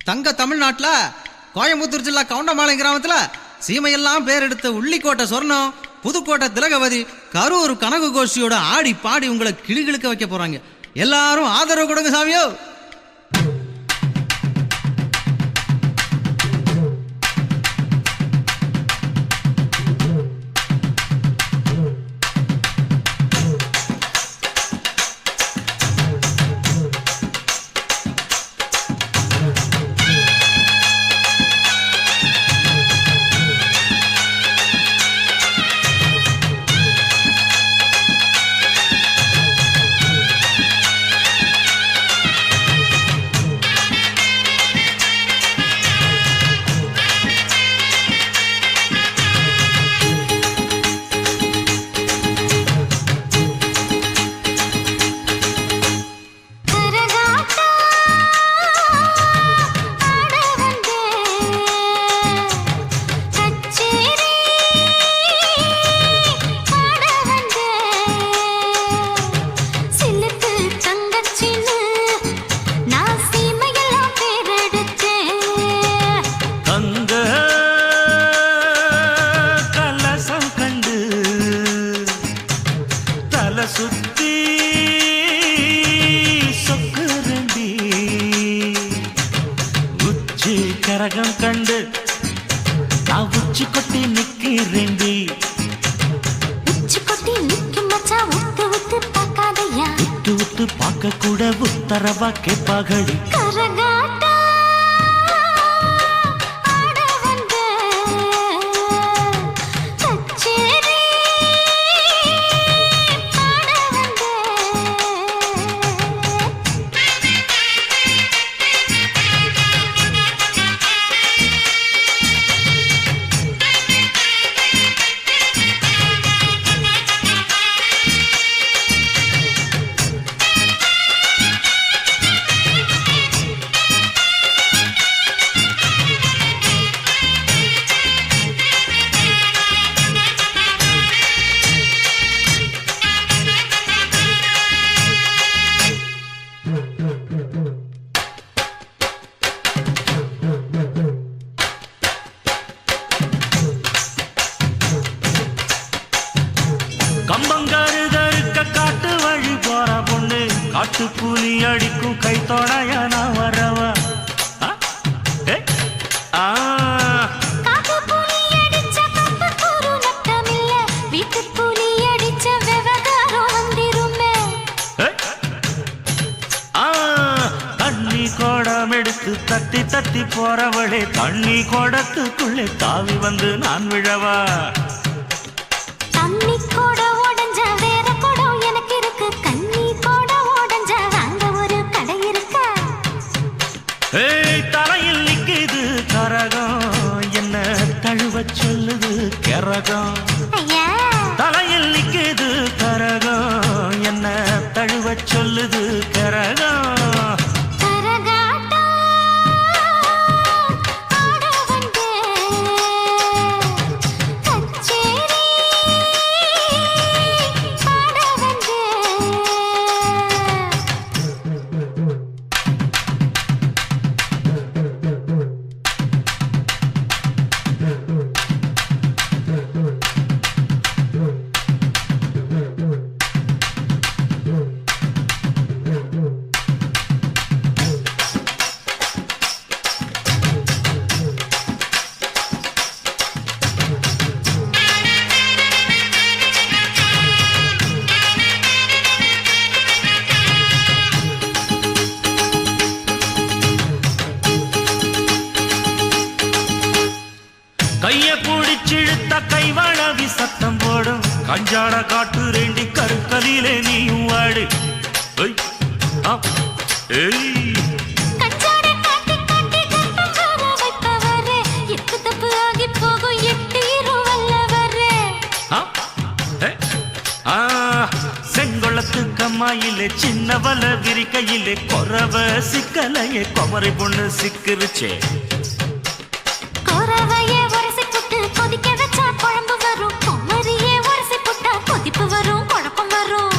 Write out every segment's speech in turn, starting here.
தங்க தமிழ்நாட்டுல கோயம்புத்தூர் ஜில்லா கவுண்டமாலை கிராமத்துல சீமையெல்லாம் பேர் எடுத்த உள்ளிக்கோட்டை சொர்ணம், புதுக்கோட்டை திலகவதி, கரூர் கனகு கோஷ்டியோட ஆடி பாடி உங்களை கிளிகிழுக்க வைக்க போறாங்க. எல்லாரும் ஆதரவு கொடுங்க சாமியோ. சுத்தி சொக்குரண்டி உச்சி கரகம் கண்டு நான் உச்சி கொட்டி நிக்கிறேண்டி. உச்சி கொட்டி நிக்கும் மச்சா, உத்து உத்து பார்க்காதையா, உத்து உத்து பார்க்க கூட உத்தரவா கேட்பாகடி. கரகாட்டா கம்பங்கருதருக்க காட்டு வழி போற பொண்ணு, காட்டு புலி அடிக்கும் கை தொடைய நான் வரவா. காட்டு புலி அடிச்ச கம்பு கூறு நட்டமில்ல, வீட்டு புலி அடிச்ச விவகாரம் வந்திருமே. தண்ணி கோடம் எடுத்து தட்டி தட்டி போறவளே, தண்ணி கோடத்துக்குள்ளே தாவி வந்து நான் விழவா. தண்ணி கூட உடஞ்ச வேற குடம் எனக்கு இருக்கு, கண்ணி கூட உடஞ்ச அங்க ஒரு கடை இருக்கா. தலையில் நிக்குது கரகம், என்ன தழுவ சொல்லுது கரகம். தலையில் நிக்குது கரகம், என்ன தழுவ சொல்லுது கரகம். கைய பிடிச்சிழுத்த கைவளவி சத்தம் போடும், கஞ்சாட காட்டு ரெண்டி கருக்கலிலே நீயும் வாடு. செங்கொளத்து கம்மாயிலே சின்னவல விரிக்கையிலே கொரவ சிக்கலையே குமரி பொண்ணு சிக்கிருச்சே. கொதிக்க வச்சா குழம்பு வரும், குமரியே உரசி புட்டா கொதிப்பு வரும், குழப்பம் வரும்.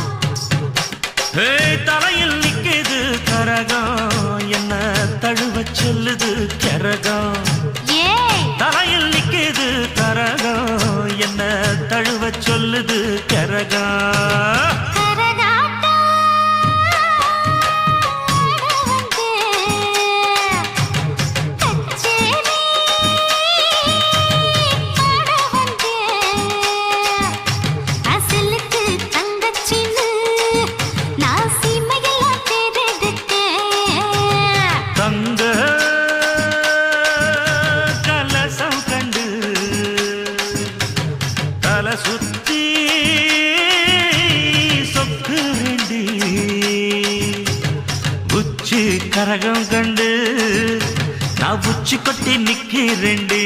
தலையில் நிக்குது கரகம், என்ன தழுவ சொல்லுது கரகம் ஏ தலையில் நிக்குது கரகம் என்ன தழுவ சொல்லுது கரகம் சுத்தி சொக்கு ரெண்டி உச்சி கரகம் கண்டு நான் உச்சி கொட்டி நிக்கிறேன்டி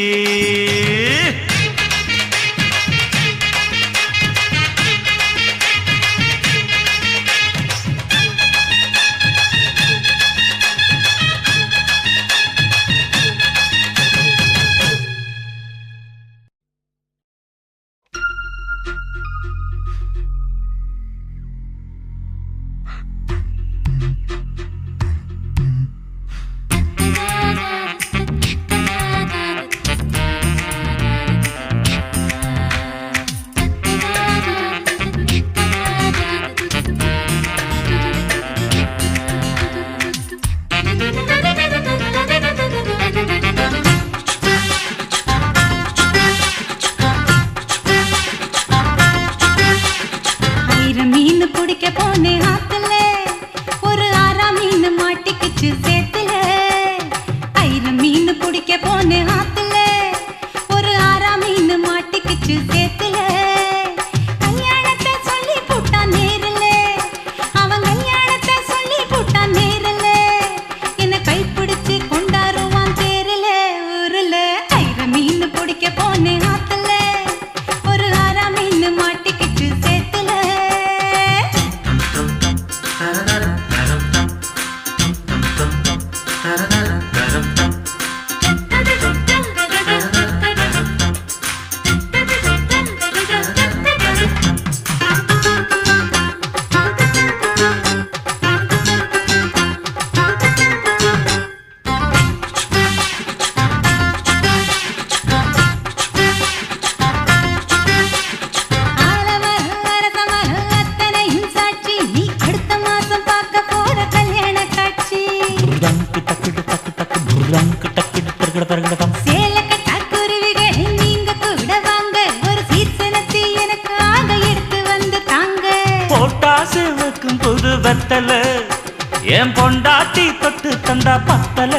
என் பொண்டாட்டி தொட்டு தந்தா பத்தல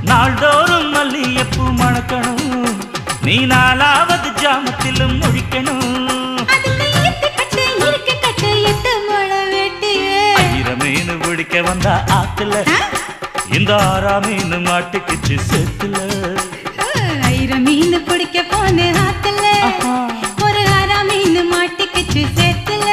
நாள்தோறும் மல்லியப்பூ மணக்கணும் நீ நாலாவது ஜாமத்திலும் முடிக்கணும் மீன் பிடிக்க வந்தா ஆத்துல இந்த 6 மீன் மாட்டுக்குச்சு சேத்துல மீன் பிடிக்க போன ஆத்துல ஒரு 6 மீன் மாட்டுக்குச்சு சேத்துல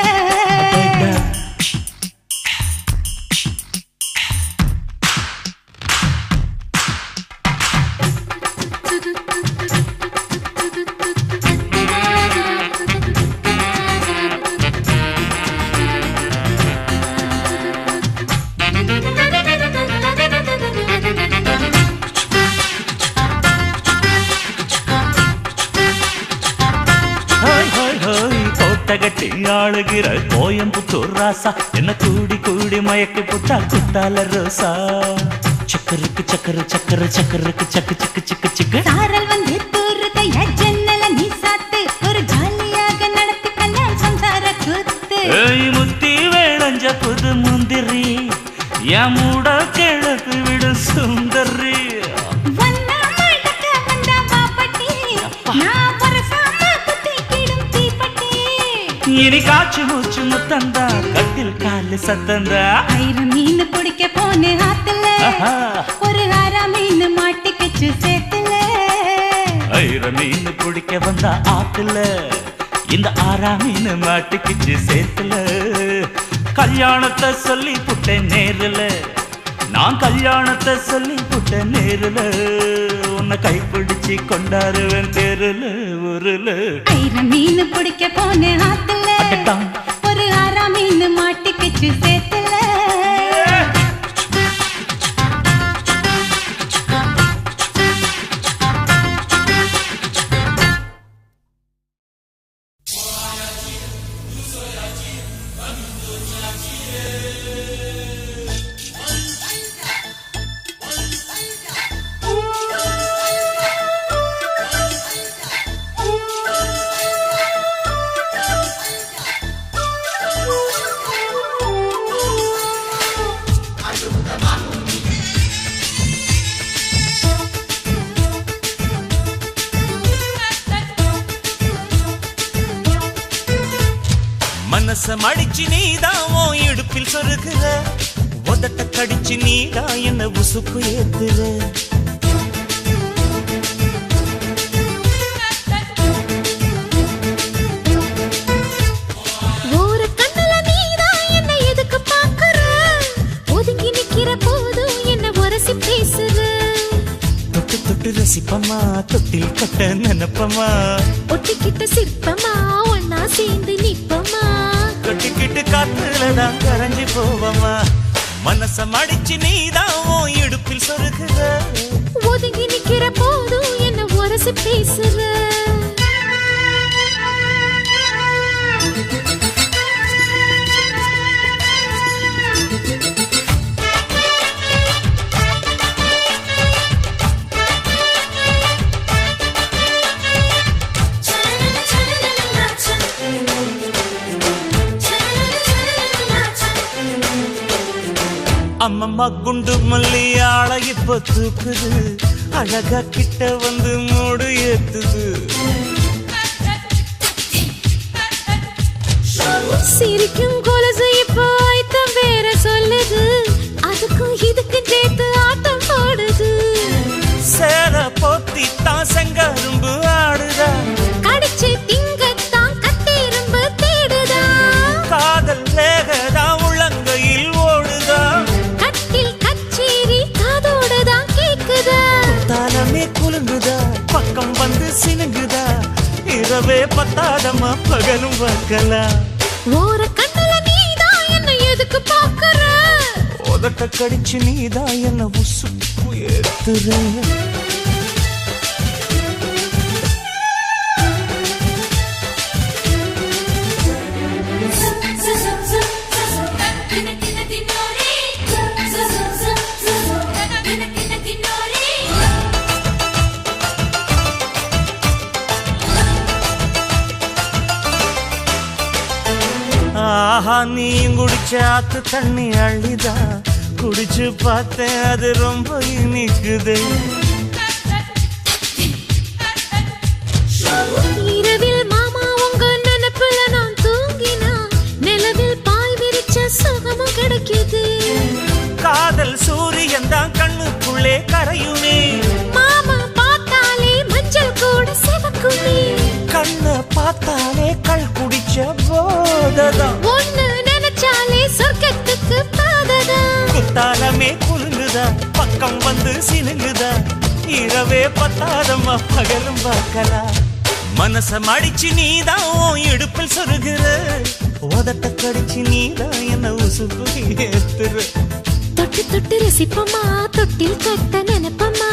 கட்டி ஆளுகிற கோயம்புத்தூர் ராசா என்ன கூடி கூடி மயக்கி புட்டா குத்தால ரோசா சக்கருக்கு சக்கர சக்கர சக்கருக்கு சக்கு சிக்கு சிக்கு சிக்கு சாரல் வந்து தூருதைய ஜன்னல நீ சாத்து ஒரு ஜாலியாக நடத்தி கல்யாண சம்சார கூத்து ஏய் முத்தி வேளஞ்ச புது முந்திரி என் மூட கிழக்கு விடு சுந்தரி இனி காச்சு மூச்சு முத்தந்தா கட்டில் காலு சத்தந்தா 6 மீன் பிடிக்க போன ஆத்துல ஒரு 6 மீன் மாட்டிக்கிச்சு சேத்துல 6 மீன் பிடிக்க வந்தா ஆத்துல இந்த 6 மீன் மாட்டிக்கிச்சு சேத்துல கல்யாணத்தை சொல்லி புட்டேன் நேருல நான் கல்யாணத்தை சொல்லி புட்டேன் நேருல உன்னை கைப்பிடிச்சு கொண்டாருவேன் தெருல ஊருல 6 மீன் பிடிக்க போன ஆத்துல ஒரு 6 மீன் மாட்டிக்கிச்சு சேத்துல மனச மடிச்சு நீதான் உன் இடுப்பில் சொருகுற, உதட்ட கடிச்சு நீதான் என்ன உசுப்பு ஏத்துற. ஒரு கண்ணுல நீதான் என்ன எதுக்கு பாக்குற, ஒதுங்கி நிக்கிற போதும் என்ன உரசி பேசுற. தொட்டு தொட்டு ரசிப்பமா, தொட்டில் கட்ட நினைப்பமா, ஒட்டிக்கிட்ட சிற்பமா ஒன்னா சேர்ந்து நிப்பமா, தொட்டிக்கிட்டு காத்துலதான் கரைஞ்சு போவமா. மனச மடிச்சு நீதான் உன் இடுப்பில் சொருகுற, ஒதுங்கி நிக்கிற போதும் என்ன உரசி பேசுற. அம்மம்மா குண்டு மல்லி ஆள இப்ப தூக்குது, அழகா கிட்ட வந்து மூடு ஏத்துது. சிரிக்கும் கொலுசு இப்போ ஐத்தம் வேற சொல்லுது, அதுக்கும் இதுக்கும் சேர்த்து ஆட்டம் போடுது. சேல போத்தி தான் செங்கரும்பு ஆடுதா, கடிச்சு திங்கத்தான் கட்டிரும்பு தேடுதா, காதல் வேகதா உள்ளங்கையில் ஓடுதா. கட்டில் கச்சேரி காதோடுதான் கேக்குதா, தாளமே குலுங்குதா, பக்கம் வந்து சினுங்குதா. இரவே பத்தாதமா பகலும் பார்க்கலாம். ஒரு கண்ணுல நீதான் என்ன எதுக்கு பாக்குற, உதட்ட கடிச்சு நீதான் என்ன உசுப்பு ஏத்துற. ஆஹா நீ குடிச்ச ஆத்து தண்ணி அள்ளிதா, குடிச்சு பார்த்தேன் அது ரொம்ப இனிக்குது. இரவில் மாமா உங்க நினைப்புல நான் தூங்கினா, நிலவில் பாய் விரிச்ச சுகமும் கிடைக்குது. காதல் சூரியன் தான் கண்ணுக்குள்ளே கரையுமே, மாமா பார்த்தாலே மஞ்சள் கூட சிவக்குமே, கண்ண பார்த்தாலே கள் குடிச்ச போததான், ஒண்ணு நினைச்சாலே சொர்க்கத்துக்கு பாததா. குத்தாலமே குலுங்குதா, பக்கம் வந்து சினுங்குதா. இரவே பத்தாதம்மா பகலும் பார்க்கலாம். மனச மடிச்சு நீதான் உன் இடுப்பில் சொருகுற, உதட்ட கடிச்சு நீதான் என்ன உசுப்பு ஏத்துற. தொட்டு தொட்டு ரசிப்பமா, தொட்டில் கட்ட நினைப்பமா,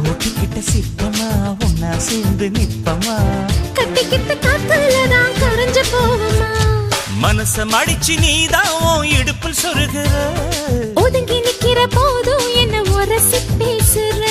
ஓட்டிக்கிட்ட சிற்பமா ஒன்னா சேர்ந்து நிப்பமா, கட்டிக்கிட்ட காத்துலதான் கரைஞ்சு போவமா. மனச மடிச்சு நீதான் உன் இடுப்பில் சொருகுற, ஒதுங்கி நிக்கிற போதும் என்ன உரசி பேசுற.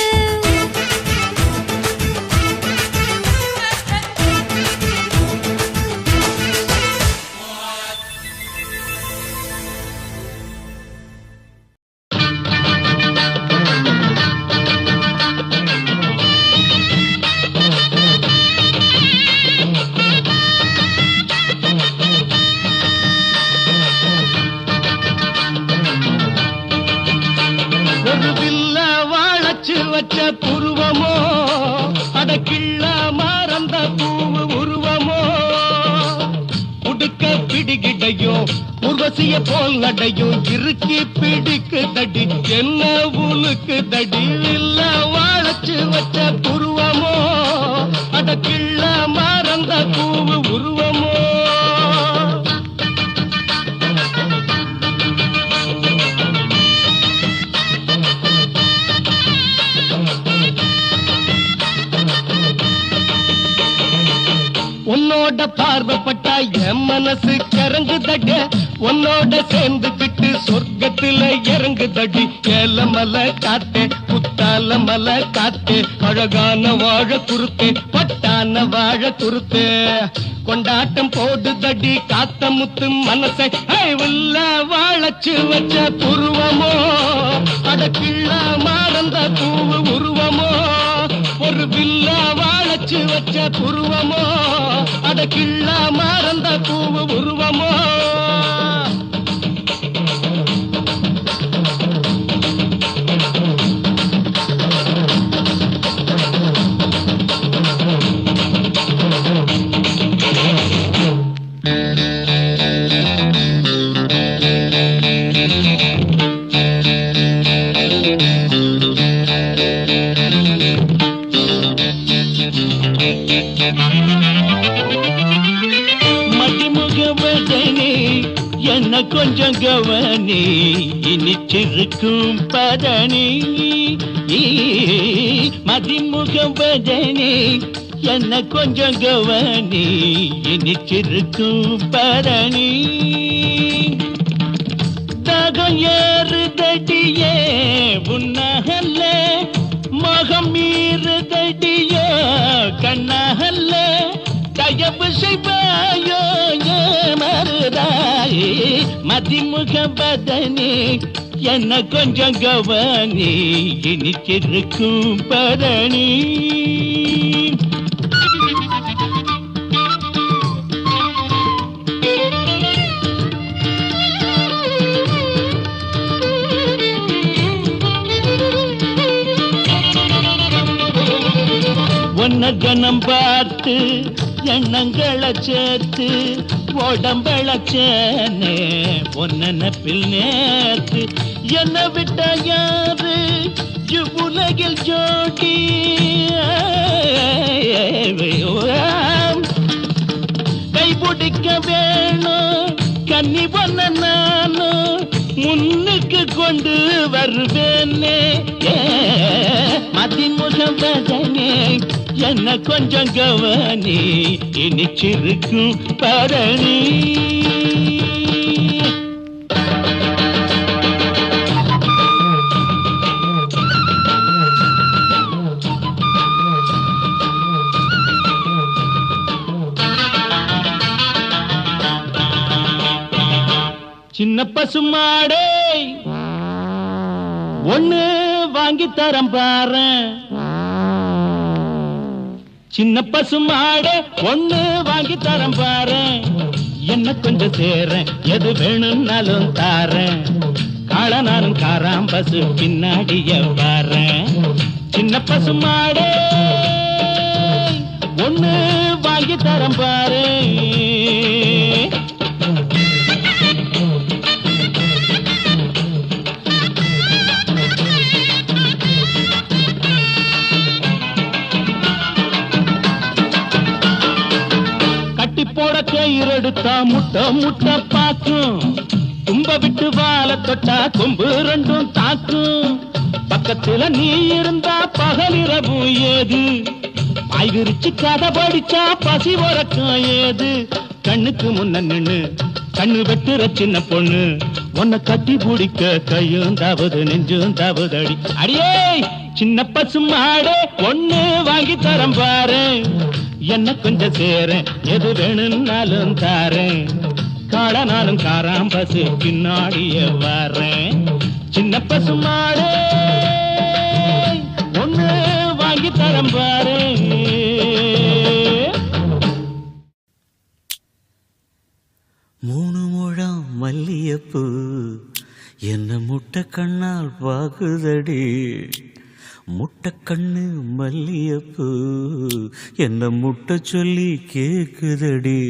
வச்ச புருவமோ, அடக்கிள்ள மறந்த பூவு உருவமோ, உடுக்க பிடிகிடையோ உர்வசிய போல் நடையோ, இறுக்கி பிடிக்கு தடி என்ன உலுக்கு தடி. இல்ல வாழச்சு வச்ச புருவமோ, அடக்கிள்ள மறந்த பூவு உருவமோ. உன்னோட பார்வைப்பட்டா என் மனசு கறங்குதட, உன்னோட சேர்ந்துக்கிட்டு சொர்க்கத்துல இறங்குதடி. ஏல மலை காத்தே புத்தால மலை காத்தே, அழகான வாழ குறுத்தே பட்டான வாழ குறுத்தே. கொண்டாட்டம் போடுதடி காத்த முத்து மனசை, உள்ள வாழச்சு வச்ச புருவமோ, அடக்கிள்ள மறந்த பூவு உருவமோ. ஒரு வில்ல வாழச்சு வச்ச புருவமோ, அடக்கிள்ள மறந்த பூவு உருவமோ. என்ன கொஞ்சம் கவனி இனிச்சிருக்கும் பதனி மதிமுகம் பதனி என்ன கொஞ்சம் கவனி இனிச்சிருக்கும் பதனி தகம் ஏறுதடியே உன்னகல்ல மகம் மீறுதடியோ கண்ணகல்ல தயவு செய்வாயோ மருதாயே மதிமுக பதனி என்ன கொஞ்சம் கவனி இனிச்சிருக்கும் பதனி ஒன்ன கணம் பார்த்து எண்ணங்களை சேர்த்து உடம்பள சேனே ஒன்ன பில் நேர்த்து என்ன விட்ட யாரு உலகில் ஜோடி கைபிடிக்க வேணும் கன்னி பொன்ன நானும் முன்னுக்கு கொண்டு வருவேனே மதிமுகம் பதனே என்ன கொஞ்சம் கவனி இனிச்சிருக்கும் பரணி சின்ன பசுமாடே ஒண்ணு வாங்கி தரம் பாரு சின்ன பசுமாடே ஒண்ணு வாங்கி தரம் பாரு என்ன கொஞ்சம் சேரேன் எது வேணும்னாலும் தாரேன் காளனாரும் காராம் பசு பின்னாடிய வாரேன் சின்ன பசுமாடே ஒண்ணு வாங்கி தரம் பாரு போட கயிறெடுத்தா முட்டை முட்டை பாக்கும் தும்ப விட்டு வாழ தொட்டா கொம்பு ரெண்டும் தாக்கும் பக்கத்துல நீ இருந்தா பகலிரவு ஏது பாய் விரிச்சு கதை படிச்சா பசி உறக்கம் ஏது கண்ணுக்கு முன்ன நின்னு கண்ணு வெட்டுற சின்ன பொண்ணு உன்னை கட்டி பிடிக்க கையும் தாவது நெஞ்சும் தாவுதடி அடியே சின்ன பசுமாடே ஒண்ணு வாங்கி தரம் பாரு என்ன கொஞ்சம் சேரேன் எது வேணும்னாலும் தாரேன் காளனாலும் காராம் பசு பின்னாடிய வாரேன் சின்ன பசுமாடே ஒண்ணு வாங்கி தரம் பாரு மூணு முழம் மல்லியப்பூ என்ன முட்டை கண்ணால் பாக்குதடி முட்டை கண்ணு மல்லியப்பூ என்ன முட்டை சொல்லி கேக்குதடி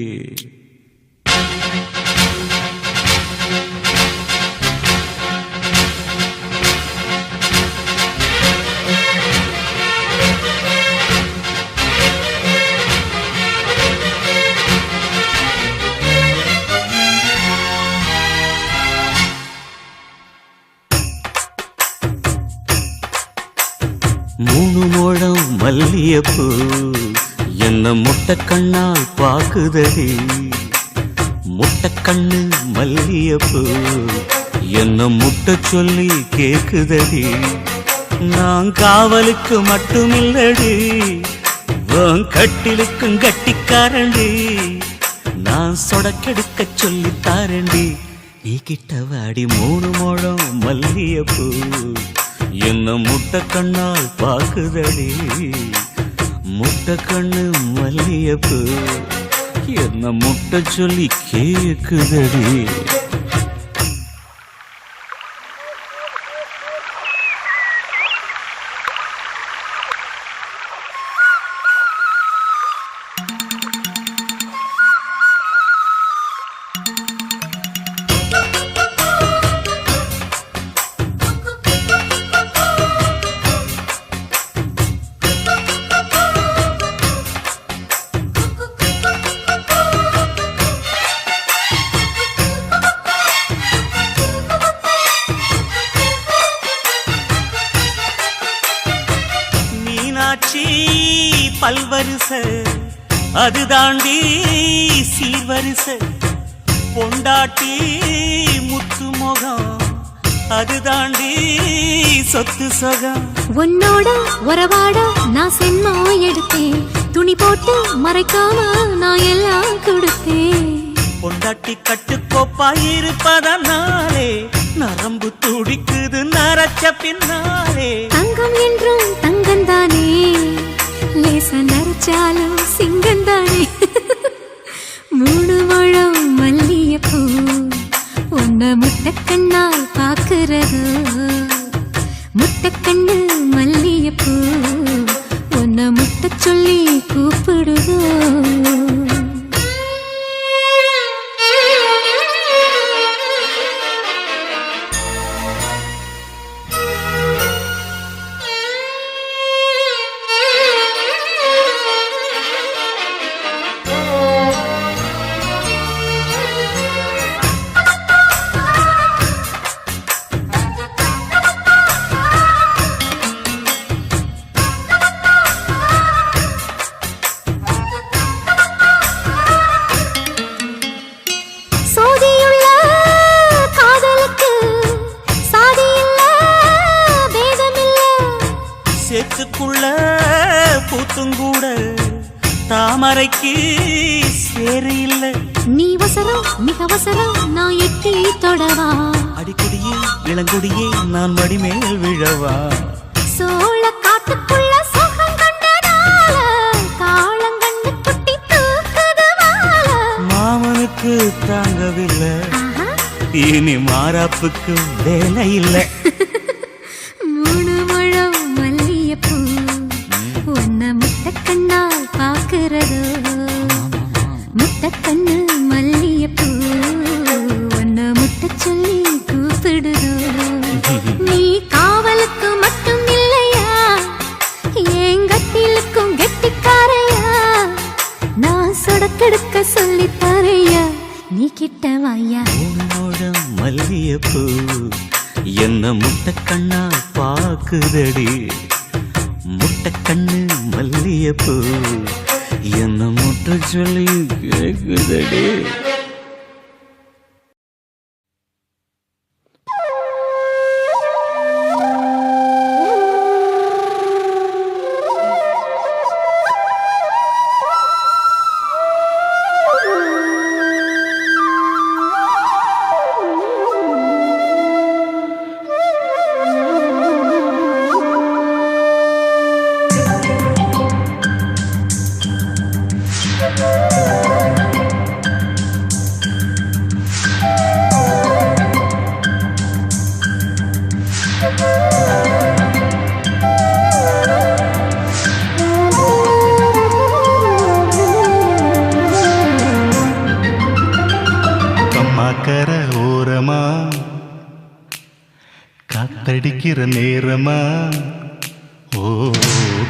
மூணு முழம் மல்லியப்பூ என்ன முட்டை கண்ணால் பாக்குதடி முட்டை கண்ணு மல்லியப்பூ என்ன முட்டை சொல்லி கேக்குதடி நான் காவலுக்கு மட்டுமில்லடி உன் கட்டிலுக்கும் கட்டிக்காரண்டி நான் சொடக்கெடுக்க சொல்லி தாரண்டி நீ கிட்ட வாடி மூணு முழம் மல்லியப்பூ என்ன முட்டை கண்ணால் பாக்குதடி முட்டை கண்ணு மல்லியப்பூ என்ன முட்டை சொல்லி கேக்குதடி வரிசை அது தாண்டி சீர்வரிசை பொண்டாட்டி முத்து முகம் அது தாண்டி சொத்து சொகம் உன்னோட உறவாட நான் சென்மோ எடுத்தேன் துணி போட்டு மறைக்காம நான் எல்லாம் கொடுத்தேன் பொண்டாட்டி கட்டுக்கோப்பாயிருப்பதனாலே நரம்பு துடிக்குது நரச்ச பின்னாலே தங்கம் என்றும் தங்கந்தானே லேச நரைச்சாலும் சிங்கந்தானே 3 முழம் மல்லியப்பூ உன்னை முட்டைக்கண்ணால் பாக்குறது முட்டைக்கண்ணு மல்லியப்பூ உன்னை முட்டை சொல்லி கூப்பிடுதோ சேத்துக்குள்ள பூத்துங்கூட தாமரைக்கு சேரு இல்ல நீ வசரம் மிக வசரம் நான் எட்டி தொடவா அடிக்குடியே இளங்குடியே நான் மடிமேல் விழவா சோழ காட்டுக்குள்ள சுகம் கண்டதால காளங்கண்ணு குட்டி தூக்குதுவால மாமனுக்கு தாங்கவில்லை இனி மாறாப்புக்கு வேலை இல்லை 3 முழம் மல்லியப்பூ உன்னை முட்டைக்கண்ணால் பாக்குறதோ முட்டைக்கண்ணு மல்லியப்பூ உன்னை முட்டை சொல்லி கூப்பிடுதோ நீ காவலுக்கு மட்டும் இல்லையா எங்கட்டிலுக்கும் கெட்டிக்காரையா நான் சொடக்கெடுக்க சொல்லி தரையா நீ கிட்ட வாயா மல்லியப்பூ என்ன முட்டைக்கண்ணா பாக்குதடி முட்டைக்கண்ணு மல்லியப்பூ என்ன முட்டை சொல்லி கேக்குதடி கரை ஓரமா காத்தடிக்கிற நேரமா ஓ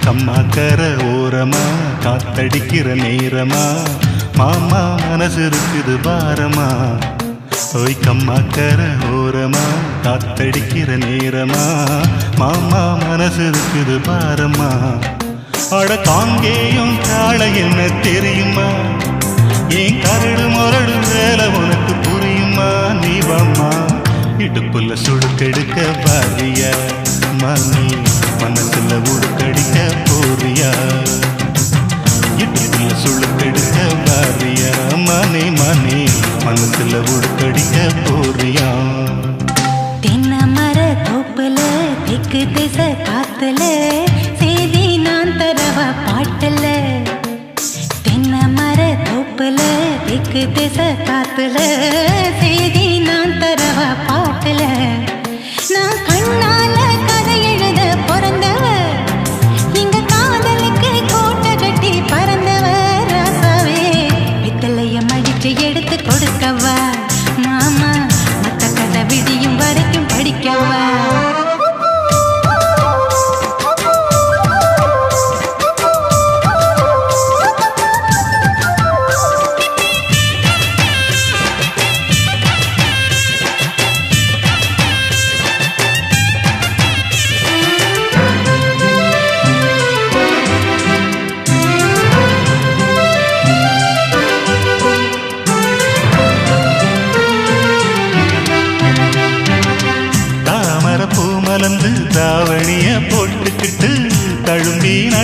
கம்மாக்கரை ஓரமா காத்தடிக்கிற நேரமா மாமா மனசு இருக்குது பாரமா ஓய் கம்மாக்கரை ஓரமா காத்தடிக்கிற நேரமா மாமா மனசு இருக்குது பாரமா அட காங்கேயும் காளை என்ன தெரியுமா ஏன் கரடு முரடு வேலை உனக்கு புரியுமா நீ வாம்மா இடுப்புல சுடுக்கெடுக்க பாரியா மணி மனசுல உடுக்கடிக்க போறியா இடுப்புல சுடுக்கெடுக்க பாரியா மணி மணி மனசுல உடுக்கடிக்க போறியா தென்னை மர தோப்புல தெற்கு திசை காத்துல செய்தி நான் தரவா பாட்டுல தென்னை மர தோப்புல தெற்கு திசை காத்துல செய்தி நான் தரவா பாட்டுல நான் கண்ணால கதை எழுத பிறந்தவ இங்க காதலுக்கு கோட்டை கட்டி பறந்தவ ராசாவே பித்தளைய மடிச்சு எடுத்து கொடுக்கவா மாமா மத்த கதை விடியும் வரைக்கும் படிக்கவா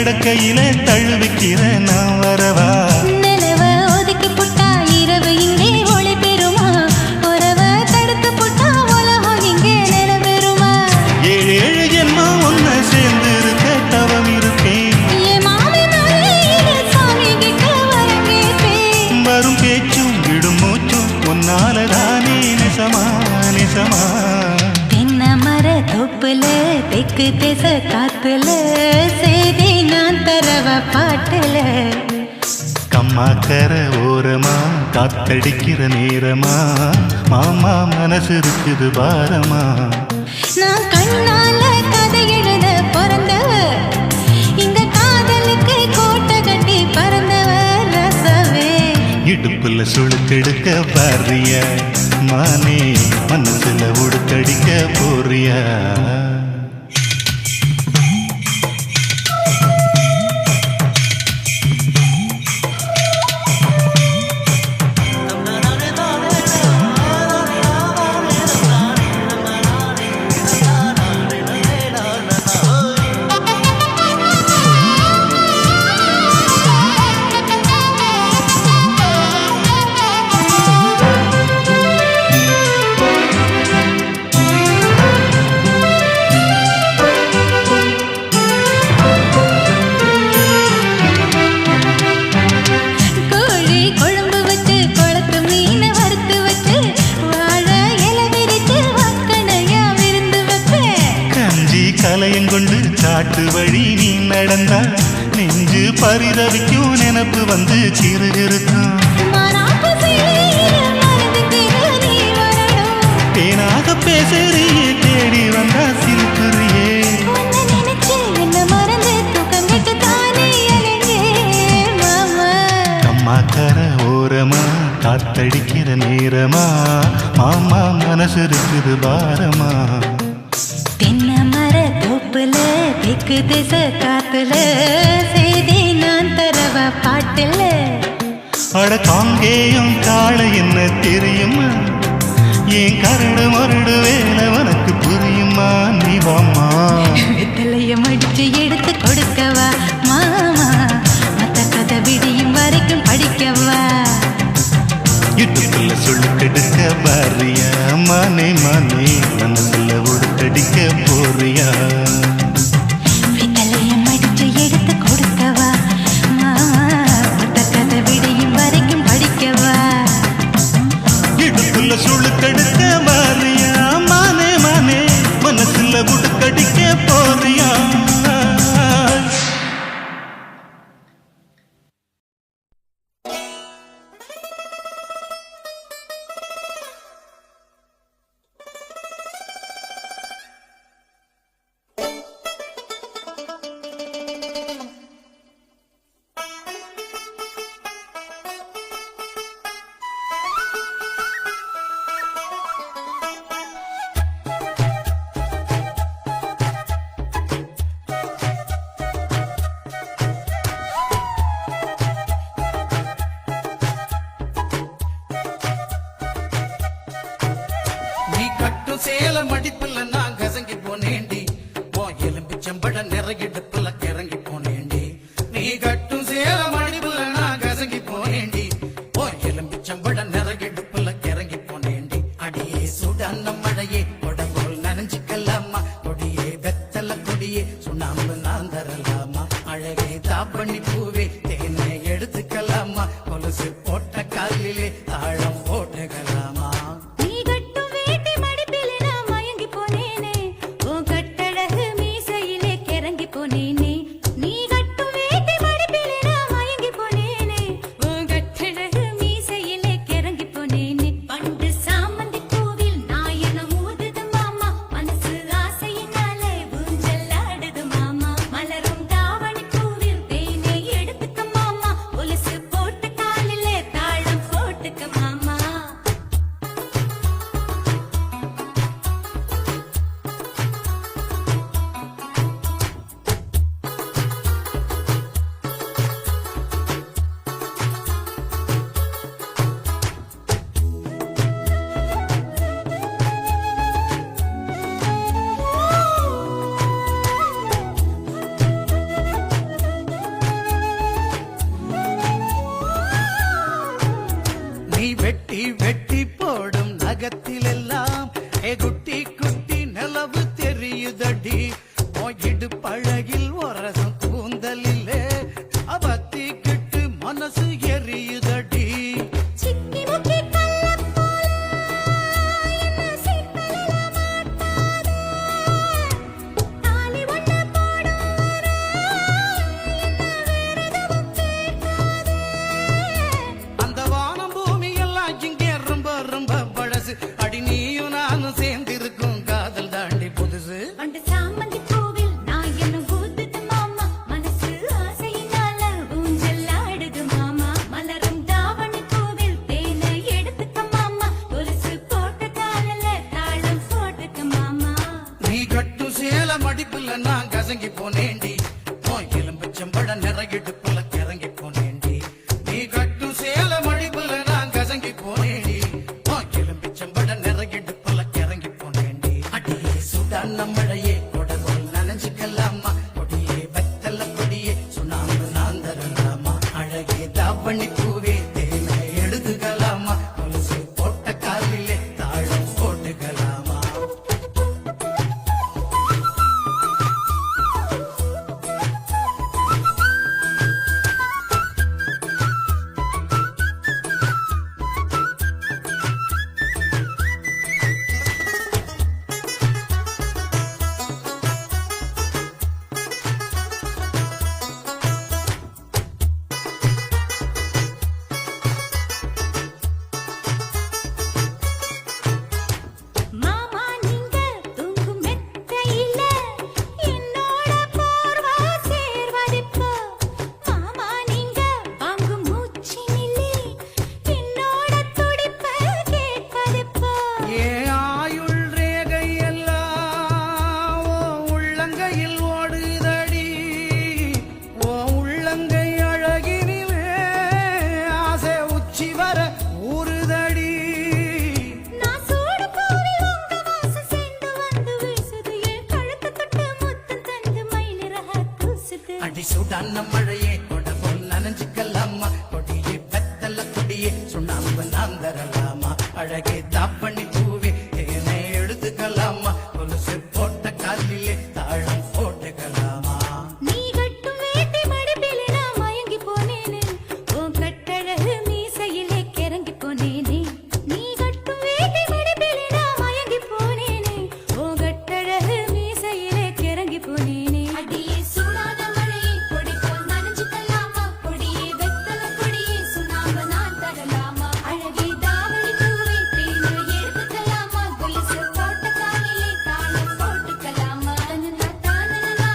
நடக்கையில தழுவிக்கிற நான் வரவா நிலவ ஒதுக்கி புட்டா இரவு இங்கே ஒளி பெறுமா உறவ தடுத்து புட்டா உலகம் இங்கே நில பெறுமா ஏழு ஏழு ஜென்மம் ஒன்ன சேர்ந்து இருக்க தவம் இருப்பேன் என் மாமி நாளையிலே சாமி கிட்ட வரம் கேட்பேன் வரும் பேச்சும் விடும் மூச்சும் உன்னாலதானே நிசமா நிசமா தென்னை மர தொப்புல தெக்கு திச காத்துல செய்தி நான் தரவ பாட்டுல கம்மாக்கர ஓரமா காத்தடிக்கிற நேரமா மாமா மனசு இருக்குது பாரமா நான் கண்ணால கதை எழுத பிறந்தவ இங்க காதலுக்கு கோட்டை கட்டி பறந்தவ ரசவே இடுப்புல சுழுக்கெடுக்க பாரியா மானே மனசுல உடுக்கடிக்க போறியா கோழி குழம்பு வச்சு குளத்து மீன் வறுத்து வச்சு வாழை இலை விரிச்சு வக்கணையா விருந்து வைப்பேன் கஞ்சி கலையங்கொண்டு காட்டு வழி நீ நடந்தா நெஞ்சு பரிதவிக்கும் நினப்பு வந்து சிறுகிருக்கும் மாறாப்பு செய்யற மருந்துக்கு நீ வரணும் தேனாக பேசுறியே தேடி வந்தா சிரிப்புறியே உன்னை நினைச்சு என்ன மறந்து தூக்கம் கெட்டு தானே அலைஞ்சேன் மாமா அம்மாக்கர ஓரமா காத்தடிக்கிற நேரமா மாமா மனசு இருக்குது பாரமா தென்னை மர தோப்புல தெக்கு திச காத்துல செய்தி நான் தரவ பாட்டுல அட காங்கேயம் காளை என்ன தெரியுமா ஏன் கரடு மரடு வேலை உனக்கு புரியுமா நீ வாமா வெத்தலைய மடிச்சு எடுத்து கொடுக்கவா மாமா மத்த கதை விடியும் வரைக்கும் படிக்கவா இடுப்புல சுழுக்கெடுக்க பாரியா மானே மானே மனசுல உடுக்கடிக்க போறியா வெத்தலைய மடிச்சு எடுத்து கொடுக்கவா மாமா மத்த கதை விடியும் வரைக்கும் படிக்கவா இடுப்புல சுழுக்கெடுக்க பாரியா மானே மானே மனசுல உடுக்கடிக்க போறியா நீ கட்டும் சேல மடிப்புல நான் கசங்கி போனேண்டி ஓ எலும்பிச்சம்பட நிறையிடுப்புல கிறங்கி போனேண்டி நீ கட்டும் சேல மடிப்புல நான் கசங்கி போனேண்டி ஓ எலும்பிச்சம்பட நிறையிடுப்புல கிறங்கி போனேண்டி அடியே சுடான மழையே உடம்போல் நனைஞ்சுக்கலாமா கொடியே வெத்தல கொடியே சுண்ணாம்பு நான் தரலாமா அழகே தாப்பண்ணி பூவே தேனை எடுத்துக்கலாமா கொலுசு போட்ட காலிலே தாழம் போட்டுக்கலாமா நீ கட்டும் வேட்டி மடிப்பிலே நான் மயங்கி போனேனே உன் கட்டழகு மீசையிலே கிறங்கி போனேனே நீ கட்டும் வேட்டி மடிப்பிலே நான் மயங்கி போனேனே உன் கட்டழகு மீசையிலே கிறங்கி போனேனே வெட்டி போடும் நகத்திலெல்லாம் குட்டி குட்டி நிலவு தெரியுதடி இடுப்பழகில் ஒரசம் கூந்தலிலே அவத்திக்கிட்டு மனசு எரியுதடி சிக்கி முக்கி கள்ளப் போல என்ன சிக்கலில மாட்டாதே. தாலி ஒண்ணு போடும் வரை என்ன வேறெதுவும் கேட்காதே. அந்த வானம் பூமி எல்லாம் இங்கே ரொம்ப ரொம்ப பழசு அடி நீயும் நானும் சேர்ந்திருக்கும் காதல் தாண்டி புதுசு அந்த சாமந்தி பூவில் நான் என்ன ஊத்துது மாமா. மனசு ஆசையினால ஊஞ்சல் ஆடுது மாமா. மலரும் தாவணி பூவில் தேனை எடுத்துக்க மாமா. கொலுசு போட்ட காலில தாளம் போட்டுக்க மாமா. நீ கட்டு சேல மடிப்புல நான் கசங்கி போனேண்டி எலும்பச்சம்பட நிறையிடுப்புல கிறங்கி போனேண்டி நீ கட்டு சேல மடிப்புல நான் கசங்கி போனேண்டி எலும்பச்சம்பட நிறையிடுப்புல கிறங்கி போனேண்டி அடியே சுடான மழையே கொடகோல் நனைஞ்சுக்கலாமா கொடியே வெத்தல கொடியே சுண்ணாம்பு நான் தரலாமா அழகே தாவணி பூவே தேனை எடுத்துக்கலாமா கொலுசு போட்ட காலிலே தாழம் போட்டுக்கலாமா மாமா நீங்க தூங்கும் மெத்தையில என்னோட போர்வை சேர்வதிப்போ. மாமா நீங்க வாங்கும் மூச்சினிலே என்னோட துடிப்பு கேட்பதிப்போ. ஏ ஆயுள் ரேகை எல்லாம் ஓ உள்ளங்கையில் ஓடுதடி ஓ உள்ளங்கை அழகினிலே ஆசை உச்சி வர ஊறுதடி நான் சூடு பூவில் உங்க வாசம் சேர்ந்து வந்து வீசுது. என் கழுத்து தொட்டு முத்தம் தந்து மயிலிறக கூசுது. அடி சுடான மழையே கொடகோல் நனைஞ்சுக்கலாமா கொடியே வெத்தல கொடியே சுண்ணாம்பு நான் தரலாமா அழகே தாப்பண்ணி பூவே தேனை எடுத்துக்கலாமா கொலுசு போட்ட காலிலே தாழம் போட்டுக்கலாமா நீ கட்டும் வேட்டி மடிப்பிலே நான் மயங்கி போனேனே. உன் கட்டழகு மீசையிலே கிறங்கி போனேனே. நீ கட்டும் வேட்டி மடிப்பிலே நான் மயங்கி போனேனே. உன் கட்டழகு மீசையிலே கிறங்கி போனேனே. அடியே சூடான மழையே கொடி போல் நனைஞ்சுக்கலாமா கொடியே வெத்தல கொடியே சுண்ணாம்பு நான் தரலாமா அழகே தாவணி பூவே தேனை எடுத்துக்கலாமா கொலுசு போட்ட காலிலே தாளம் போட்டுக்கலாமா தன்னனா தானனா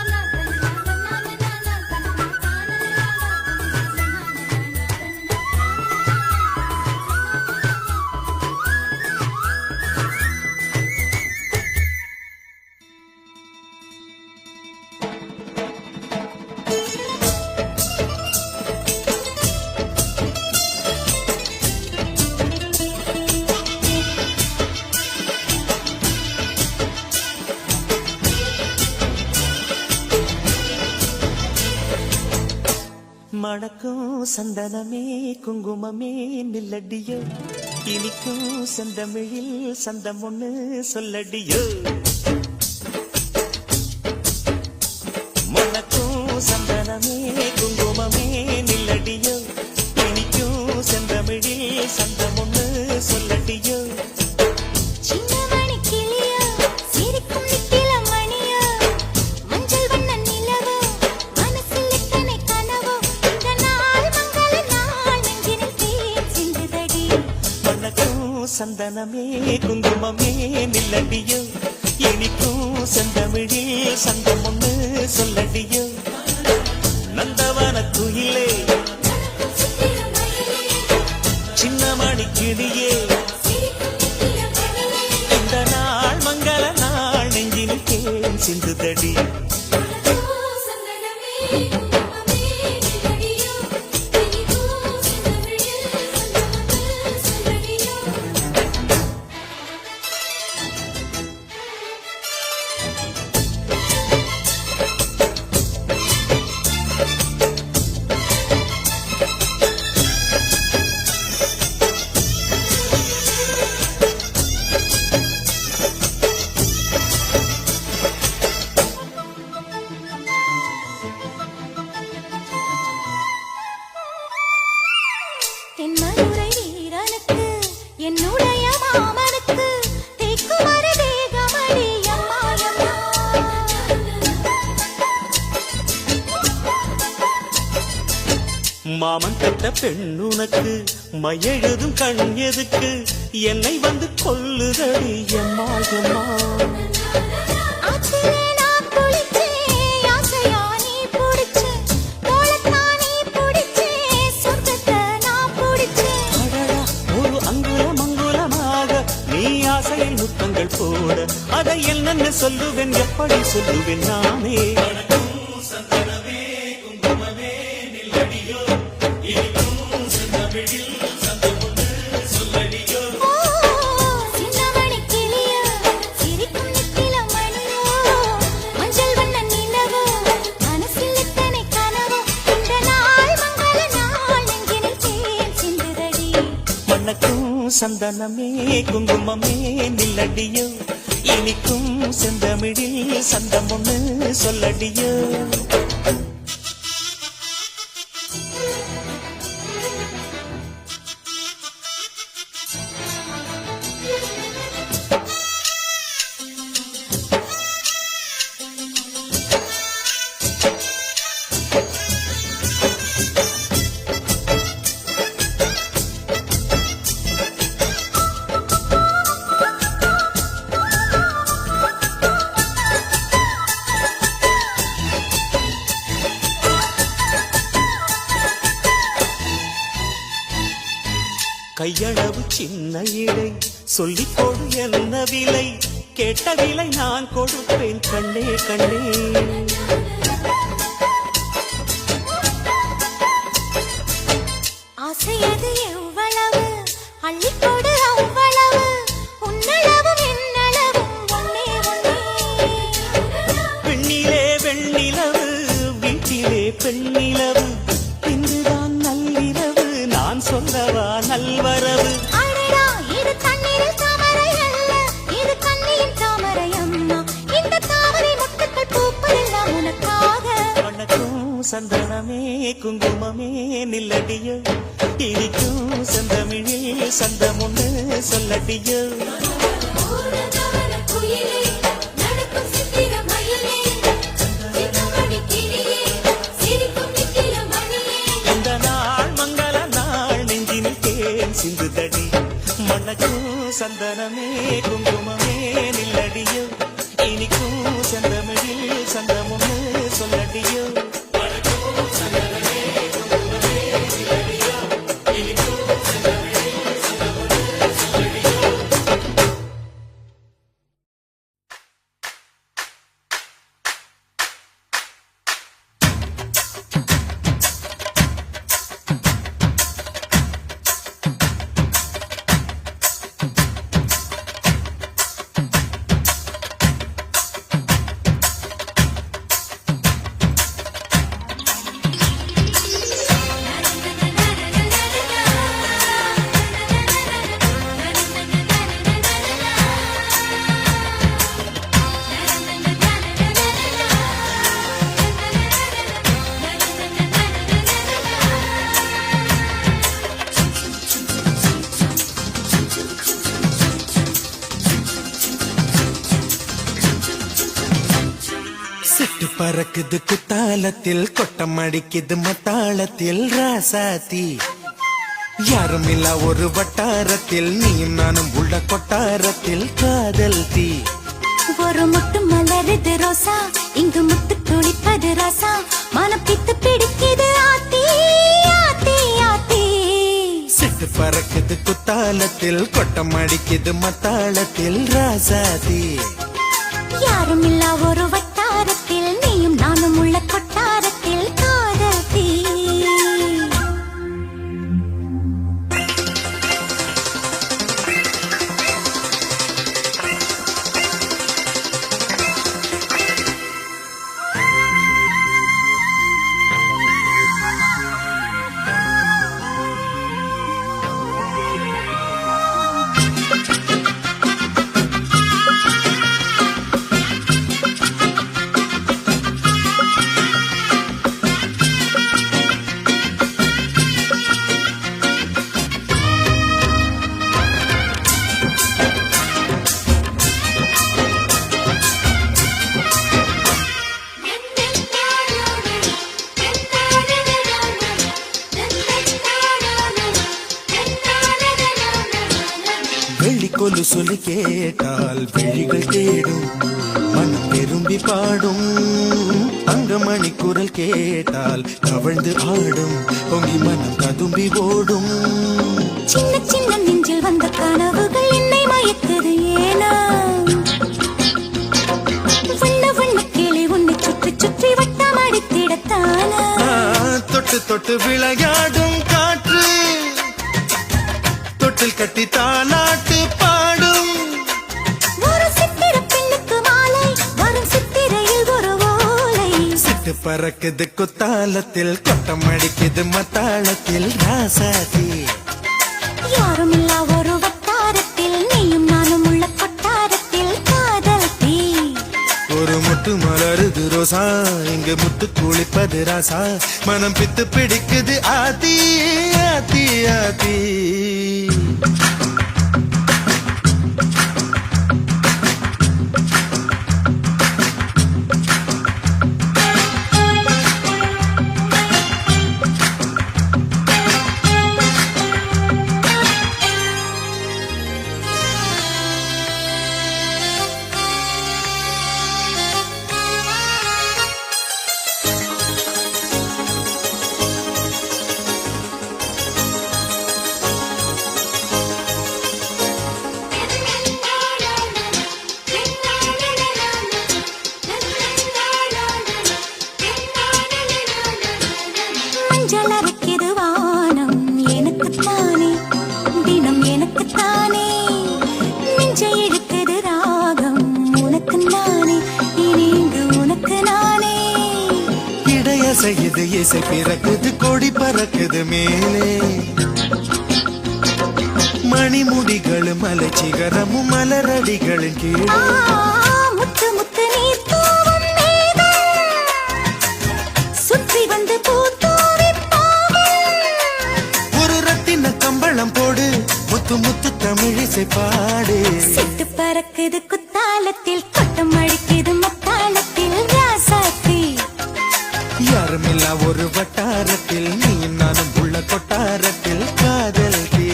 மணக்கும் சந்தனமே குங்குமமே நில்லடியோ இனிக்கும் செந்தமிழில் சந்தம் ஒண்ணு சொல்லடியோ மணக்கும் சந்தனமே குங்குமமே நில்லடியோ இனிக்கும் செந்தமிழில் சந்தம் ஒண்ணு சொல்லடியோ சின்னமணி கிளியோ சிரிக்கும் நித்தில மணியோ மஞ்சள் வண்ண நிலவோ மனசில் எத்தனை கனவோ இந்த நாள் மங்கள நாள் நெஞ்சினில் தேன் சிந்துதடி மணக்கும் சந்தனமே குங்குமமே நில்லடியோ இனிக்கும் செந்தமிழில் சந்தம் ஒண்ணு சொல்லடியோ நந்தவன குயிலே மனக்கும் சித்திர மயிலே சின்னமணி கிளியே சிரிக்கும் நித்தில மணியே இந்த நாள் மங்கள நாள் நெஞ்சினில் தேன் சிந்துதடி மனதோ சந்தனமே குங்குமமே நிலடியோ இனிதோ செந்தமிழில் சந்தமது சொல்லடியோ உடைய மாமனுக்கு தேக்குமர தேகமடி அம்மா அம்மா. மாமன் கட்ட பெண்ணுனக்கு மையெழுதும் கண் எதுக்கு என்னை வந்து கொல்லுதடி எம்மா எம்மா. ஆத்திலே நான் குளிச்சேன், ஆசையா நீ புடிச்சேன், தோளத்தான் நீ புடிச்சேன், சொர்க்கத்தை நான் புடிச்சேன். அடடா, ஒரு அங்குலம் அங்குலமாக நீ ஆசையில் முத்தங்கள் போட அதை என்னென்ன சொல்லுவேன் எப்படி சொல்லுவேன் நானே. ஓ, சின்னமணி கிளியோ, சிரிக்கும் நித்தில மணியோ, மஞ்சள் வண்ண நிலவோ, மனசில் எத்தனை கனவோ, இந்த நாள் மங்கள நாள் நெஞ்சினில் தேன் சிந்துதடி. மணக்கும் சந்தனமே குங்குமமே நில்லடியோ, இனிக்கும் செந்தமிழில் சந்தம் ஒண்ணு சொல்லடியோ. கையளவு சின்ன இடை சொல்லிக் கொடு என்ன விலை, கேட்ட விலை நான் கொடுப்பேன் கண்ணே கண்ணே. ஆசையது எவ்வளவு அள்ளிக்கொடு அவ்வளவு, உன்னளவும் என்னளவும் ஒன்னே ஒன்னே. பெண்ணிலே வெண்ணிலவு வீட்டிலே பெண்ணிலவு, இன்றுதான் நள்ளிரவு நான் சொல்லவா நல்வரவு. அடடா, இது தண்ணீரில் தாமரை அல்ல, இது கண்ணியின் தாமரை அம்மா. இந்த தாமரை முட்டுக்கள் பூப்பதெல்லாம் உனக்காக. வணக்கம் சந்தனமே குங்குமமே நில்லடியோ, இனிக்கும் செந்தமிழில் சந்தம் ஒண்ணு சொல்லடியோ. இந்த நாள் மங்கள நாள் நெஞ்சினில் தேன் சிந்துதடி. மணக்கும் சந்தனமே குங்குமமே நில்லடியோ, இனிக்கும் செந்தமிழில் சந்தம் ஒண்ணு சொல்லடியோ. சிட்டு பறக்குது குத்தாலத்தில் கொட்டம் அடிக்குது மத்தாளத்தில் ராசாத்தி. யாரும் இல்ல ஒரு வட்டாரத்தில் நீயும் நானும் உள்ள கொட்டாரத்தில் காதல் தீ. ஒரு முட்டு மலருது ரோசா, இங்கு முத்து துளிப்பது ராசா, மனப்பித்து பிடிக்குது ஆத்தி ஆத்தி ஆத்தி. சிட்டு பறக்குது குத்தாலத்தில் கொட்டம் அடிக்குது மத்தாளத்தில் ராசாத்தி. யாரும் இல்ல ஒரு வட்டாரத்தில் நீயும் நானும் உள்ள கொட்டாரத்தில் காதல் தீ. வெள்ளிக்கொலு சொல்லி கேட்டால் விழிகள் தேடும் மனம் விரும்பி பாடும் தங்கமணி குரல் கேட்டால் கவழ்ந்து ஆடும் பொங்கி மனம் கதும்பி ஓடும் சின்ன சின்ன நெஞ்சில் வந்த கனவுகள் என்னை மயக்குது ஏனா வண்ண வண்ண கிளி உன்னை சுற்றி சுற்றி வட்டம் அடித்திடத்தானா தொட்டு தொட்டு விளையாடும் காற்று தொட்டில் கட்டி தாலாட்டு பாடும் ஒரு சித்திர பெண்ணுக்கு மாலை வரும் சித்திரையில் ஒரு ஓலை சிட்டு பறக்குது குத்தாலத்தில் கொட்டம் அடிக்குது மத்தாளத்தில் ராசாதி யாரும் இல்லா ஒரு வட்டாரத்தில் நீயும் நானும் உள்ள கொட்டாரத்தில் காதல் தீ ஒரு முட்டு மலருது ரோசா இங்கு முத்து குளிப்பது ராசா மனம் பித்து பிடிக்குது ஆதி ஆதி ஆதி மஞ்சள் அரைக்கிது வானம் எனக்குத்தானே தினம் எனக்குத்தானே நெஞ்சை இழுக்குது ராகம் உனக்கு நானே இனி இங்கு உனக்கு நானே இடைய செய்யுது இசை பிறக்குது கொடி பறக்குது மேலே மணிமுடிகள் மலை சிகரமும் மலரடிகளின் கீழே முத்து முத்து நீர் தூவும் மேகம் சுற்றி வந்து பூத்தூவி ஒரு ரத்தின கம்பளம் போடு முத்து முத்து தமிழிசை பாடு சிட்டு பறக்குது குத்தாலத்தில் கொட்டம் அடிக்குது மத்தாளத்தில் ராசாத்தி யாருமில்லா ஒரு வட்டாரத்தில் நீயும் நானும் உள்ள கொட்டாரத்தில் காதல் தீ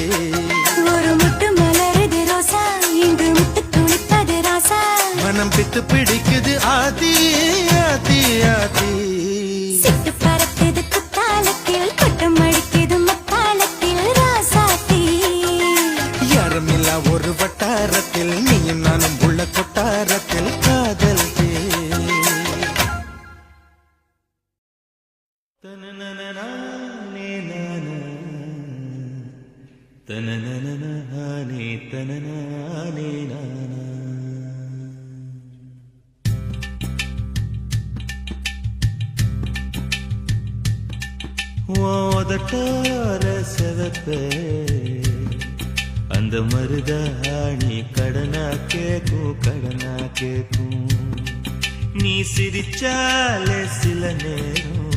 ஒரு முட்டு மலருது ரோசா இங்கு முட்டு துளிப்பது ராசா மனம் பித்து பிடிக்குது ஆதி ஆதி ஆதி சிட்டு பறக்குது குத்தாலத்தில் கொட்டம் அடிக்குது மத்தாளத்தில் ராசாத்தி யாருமில்லா ஒரு வட்டாரத்தில் நீயும் நானும் உள்ள கொட்டாரத்தில் காதல் தீ தனனனனானே நானா தனனனனானே தனனானே நானா ஓதட்டார செவப்ப அந்த மருதாணி கடனா கேக்கும் நீ சிரிச்சாலே சில நேரம்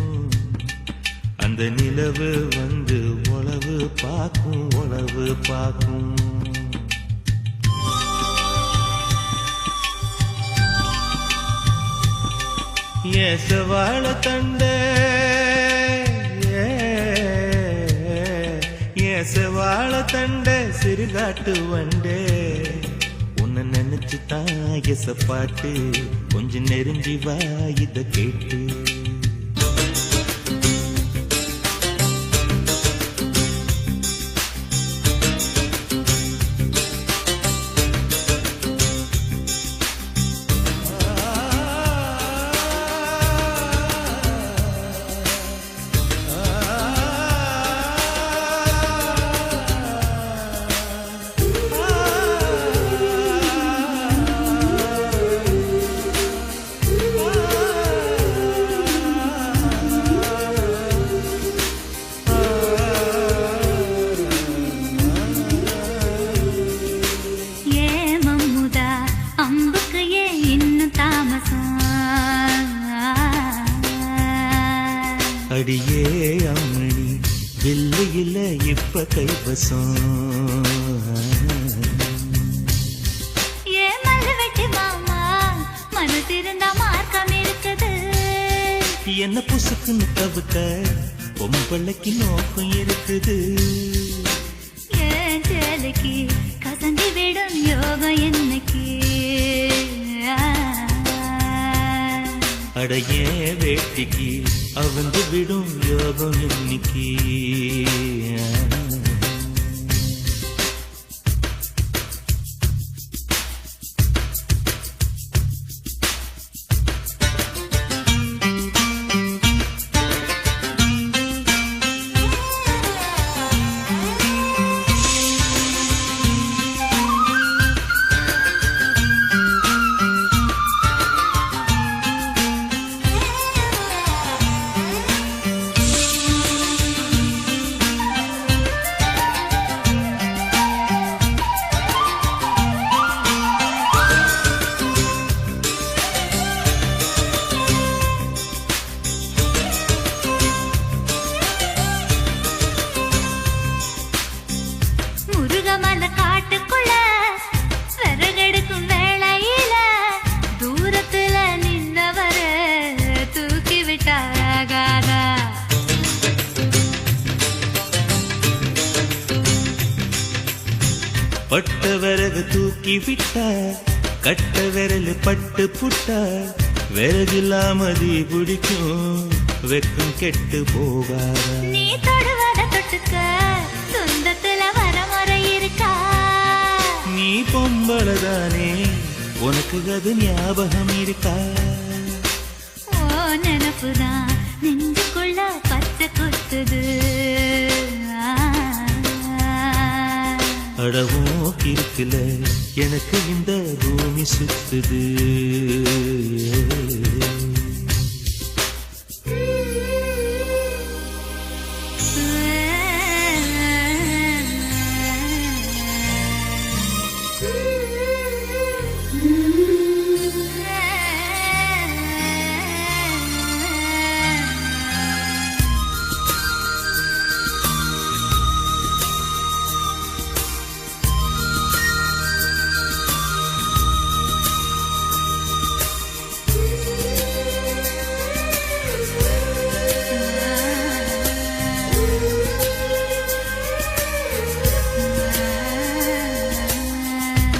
அந்த நிலவு வந்து உளவு பார்க்கும் ஏசவாழ தண்டே ஏசவாழ தண்டே சிறுகாட்டு வண்டே உன்னை நினைச்சு தான் எச பாட்டு கொஞ்சம் நெருங்கி வா இத கேட்டு அடியே அம்மணி வெள்ளையில இப்ப கைவசம் என்ன புசுக்குன்னு தவிட்ட பொம்பளைக்கு நோக்கம் இருக்குது கசந்தி விடும் யோகம் என்னைக்கு அடைய வேட்டிக்கு அவிழ்ந்து விடும் யோகம் இன்னைக்கு முருகமல காட்டுக்குள்ள விறகெடுக்கும் வேளையில தூரத்துல நின்னவர தூக்கி விட்டாகாதா பட்ட விறகு தூக்கி விட்ட கட்ட விரல் பட்டு புட்ட விறகில்லாம தீ பிடிக்கும் வெக்கம் கெட்டு போகாத நீ தொடுவத தொட்டுக்க சொந்தத்துல வரமுறை இருக்கா நீ பொம்பளதானே உனக்கு அது ஞாபகம் இருக்கா ஓ நினப்புதான் நெஞ்சுக்குள்ள பச்சை குத்துது அடவும் இருக்குல எனக்கு இந்த பூமி சுத்துது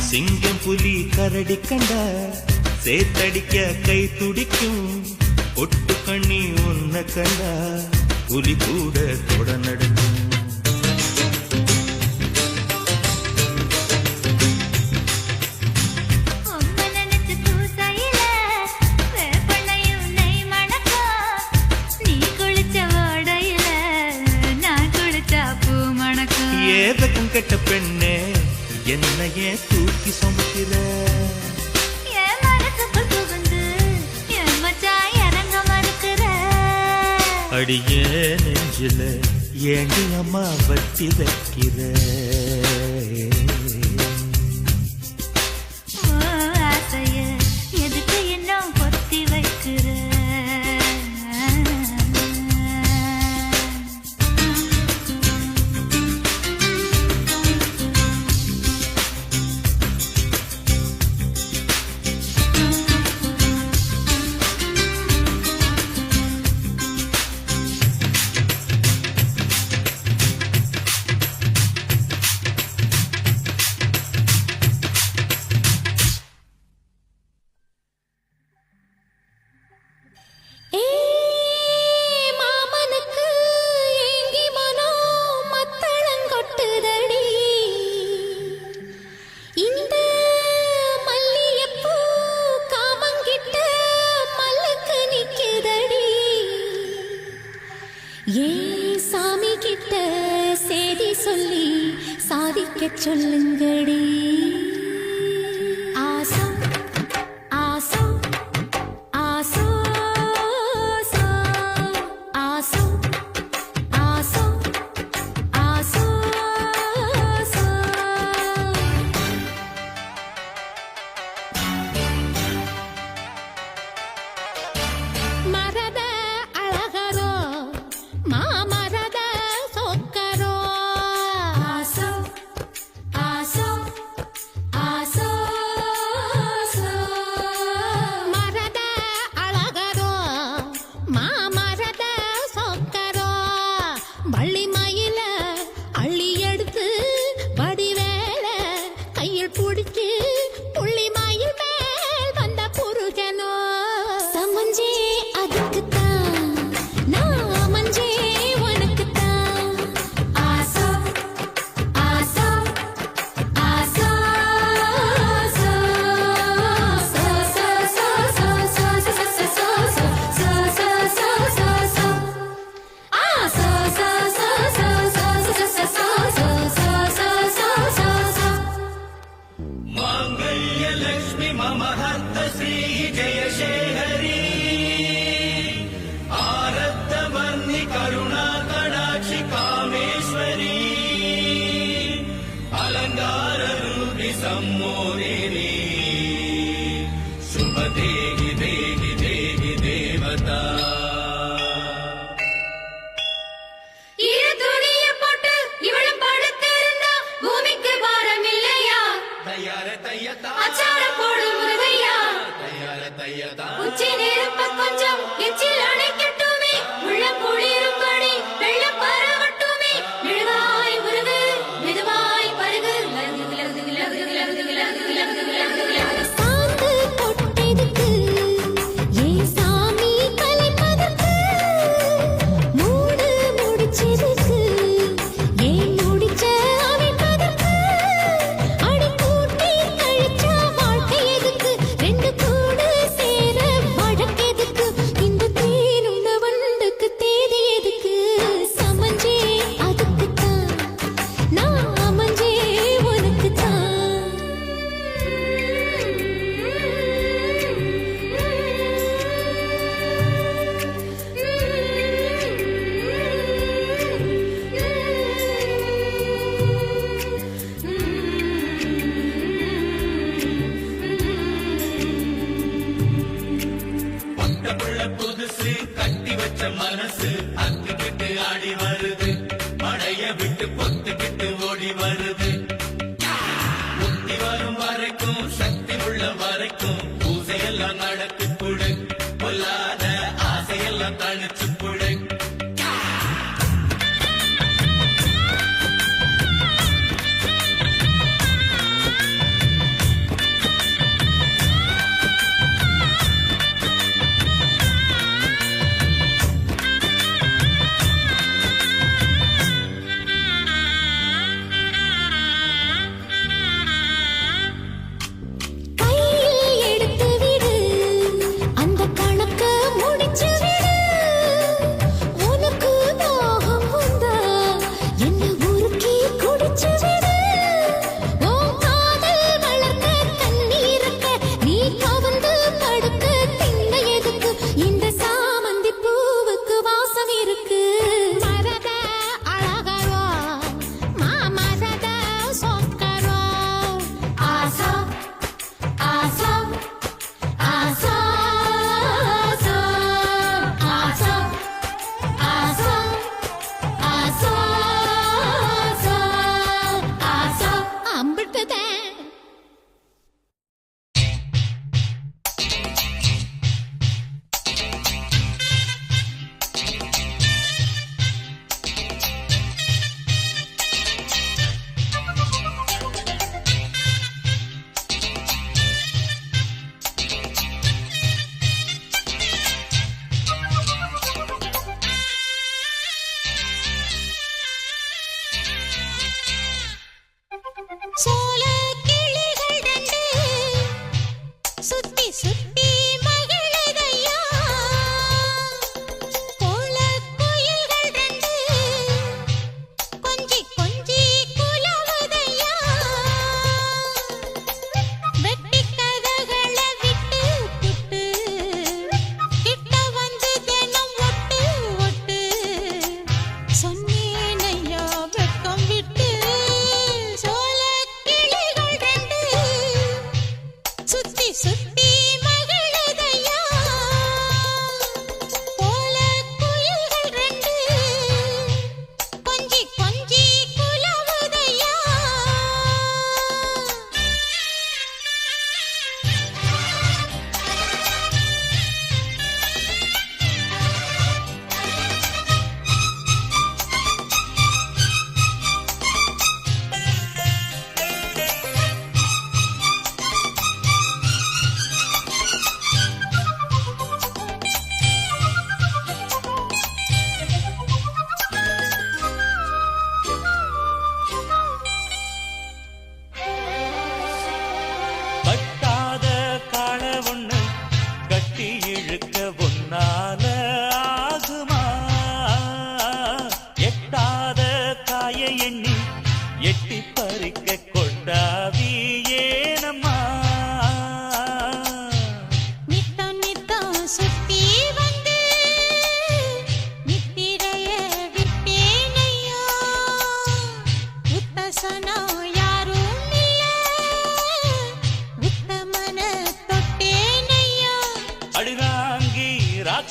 சிங்கம் புலி கரடி கண்டா சேத்தடிக்க கை துடிக்கும் ஒட்டு கண்ணி உன்ன கண்டா புலி கூட தொட நடக்கும் உம்மை நினைச்சு பூசையில வேப்பெண்ணையும் நெய் மணக்கும் நீ குளிச்ச ஓடையில நான் குளிச்சா பூ மணக்கும் ஏதக்கும் கெட்ட பெண்ணே என்னையே தூக்கி சுமக்கிற என் மனசுக்குள் புகுந்து என் மச்சான் இறங்க மறுக்கிற அடியே நெஞ்சில ஏண்டி அம்மா வட்டி வைக்கிற ஓ ஆசைய எதுக்கு இன்னும் பொத்தி வைக்கிற विजयलक्ष्मी मम हर्त श्री जयशेखरी आरब्धवर्णि करुणा कडाक्षि कामेश्वरी अलंकार रूपि सम्मोहिनी शुभ देहि देहि देहि देवता இரு துணிய போட்டு இவளும் படுத்திருந்தா பூமிக்கு பாரம் இல்லையா तैयार तैयता அச்சாரம் போடு முருகையா तैयार तैयता உச்சி நெருப்ப கொஞ்சம் எச்சில் அணைக்கட்டுமே உள்ள குளிரும்படி வெள்ளம் பரவட்டுமே மெழுகாய் முருகு மெதுவாய் பருகு சாந்து கொட்டெதுக்கு ஏன் சாமி கலைப்பதற்கு மூடு முடிச்சதுக்கு ஏன் முடிச்ச அமைப்பதற்கு அடி கூட்டி கழிச்சா வாழ்க்கை எதுக்கு ரெண்டு கூடு சேர வழக்கெதுக்கு இந்த தேனுண்ட வண்டுக்கு தேதி எதுக்கு சமஞ்சே அதுக்குத்தான் நான் அமைஞ்சே உனக்குத்தான் புள்ள புதுசு கட்டி வச்ச மனசு அத்துக்கிட்டு ஆடி வருது மடைய விட்டு பொத்துக்கிட்டு ஓடி வருது புத்தி வரும் வரைக்கும் சக்தி உள்ள வரைக்கும் பூசையெல்லாம் நடத்தி புடு பொல்லாத ஆசையெல்லாம் தணிச்சு புடு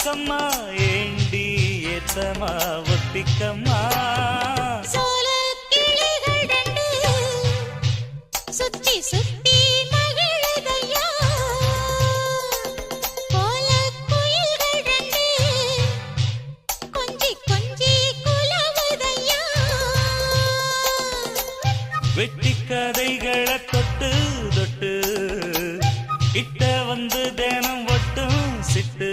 ஒத்திக்கம்மா ஏண்டி ஏத்தமா ஒத்திக்கம்மா சோல கிளிகள் ரெண்டு சுத்தி சுத்தி மகிழுதையா கோல குயில்கள் ரெண்டு கொஞ்சி கொஞ்சி குலவுதையா வெட்டி கதைகளை தொட்டு தொட்டு கிட்ட வந்து தினம் ஒட்டும் சிட்டு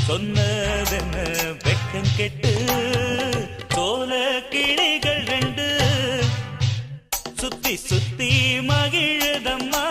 சொன்னதென்ன வெக்கம் கெட்டு சோல கிளிகள் ரெண்டு சுத்தி சுத்தி மகிழுதம்மா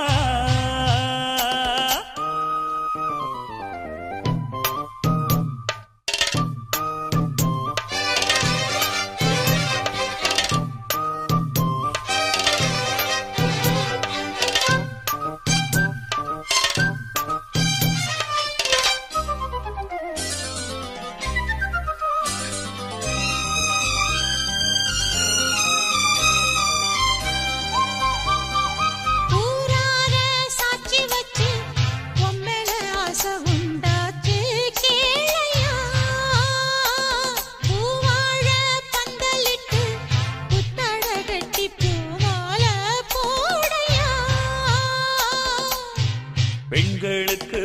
ஊரார சாட்சி வச்சு உம்மேல ஆசை உண்டாச்சு கேளையா பூவாழ பந்தலிட்டு புத்தழ கட்டி பூமால போடையா பெண்களுக்கு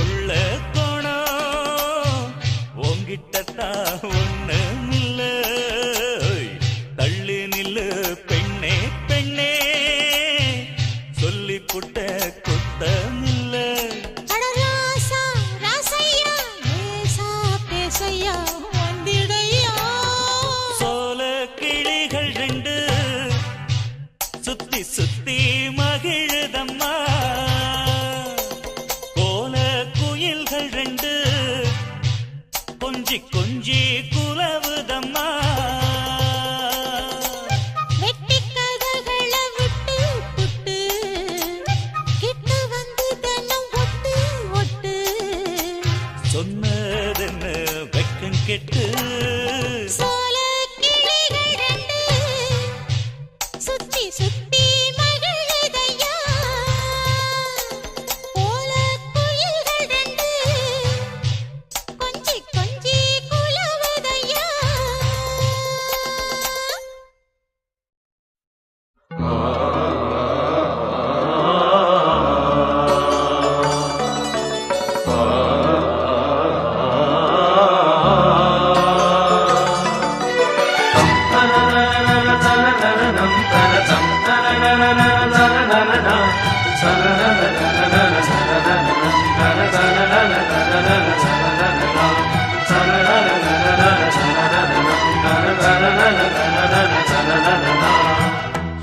உள்ள கோணம் உங்கிட்டத்தான் ஒண்ணு இல்ல தள்ளி நில்லு பெண்ணே பெண்ணே சொல்லி புட்ட குத்தமில்ல அடராசா ராசையா ஏசா பேசையா வந்திடையா சோல கிளிகள் ரெண்டு சுத்தி சுத்தி மகிழுதம்மா கோல குயில்கள் ரெண்டு கொஞ்சி கொஞ்சி குலவுதம்மா வெட்டி கதகளை விட்டு புட்டு கிட்ட வந்து தினம் ஒட்டு ஒட்டு சொன்னதென்ன வெக்கம் கெட்டு சோல கிளிகள் ரெண்டு சுத்தி சுத்தி மகிழுதையா கோல குயில்கள் ரெண்டு கொஞ்சி கொஞ்சி குலவுதையா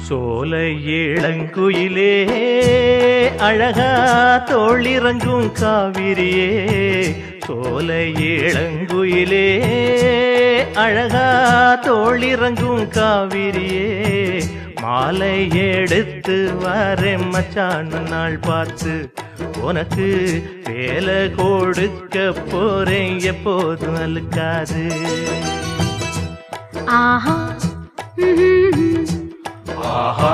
சோலை இளங்குயிலே அழகா தோளிறங்கும் காவிரியே சோலை இளங்குயிலே அழகா தோளிறங்கும் காவிரியே மாலை எடுத்து வரேன் மச்சான் நாள் பார்த்து உனக்கு வேலை கொடுக்க போறேன் எப்போதும் அழுக்காது ஆஹா ஆஹா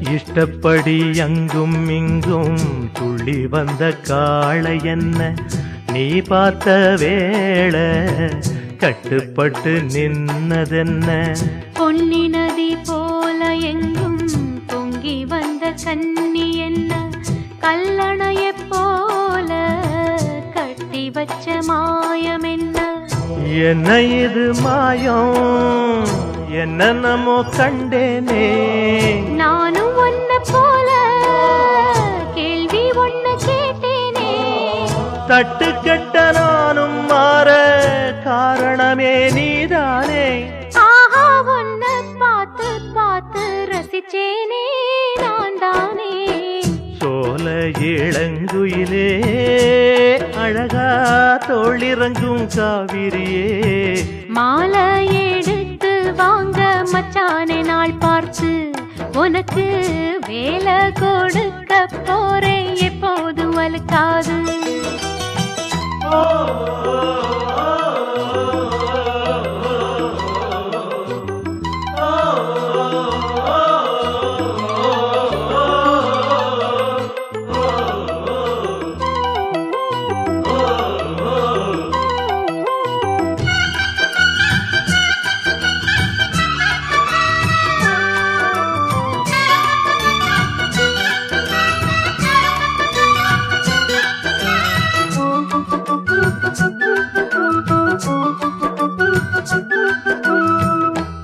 இஷ்டப்படி அங்கும் இங்கும் துள்ளி வந்த காளை என்ன நீ பார்த்த வேளை கட்டுப்பட்டு நின்னதென்ன பொன்னி நதி போல எங்கும் பொங்கி வந்த கன்னி என்ன கல்லணைய போல கட்டி வச்ச மாயம் என்ன என்ன இது மாயம் என்னென்னமோ கண்டேனே நானும் ஒன்ன போல கேள்வி ஒண்ணு கேட்டேனே தட்டு கெட்ட நானும் மாற காரணமே நீதானே ஆஹா ஒன்ன பார்த்து பார்த்து ரசிச்சேனே நான் தானே சோலை இளங்குயிலே அழகா தோளிறங்கும் காவிரியே மாலை எடுத்து வாங்க மச்சானே நாள் பார்த்து உனக்கு வேலை கொடுக்க போறேன் எப்போதும் வலுக்காது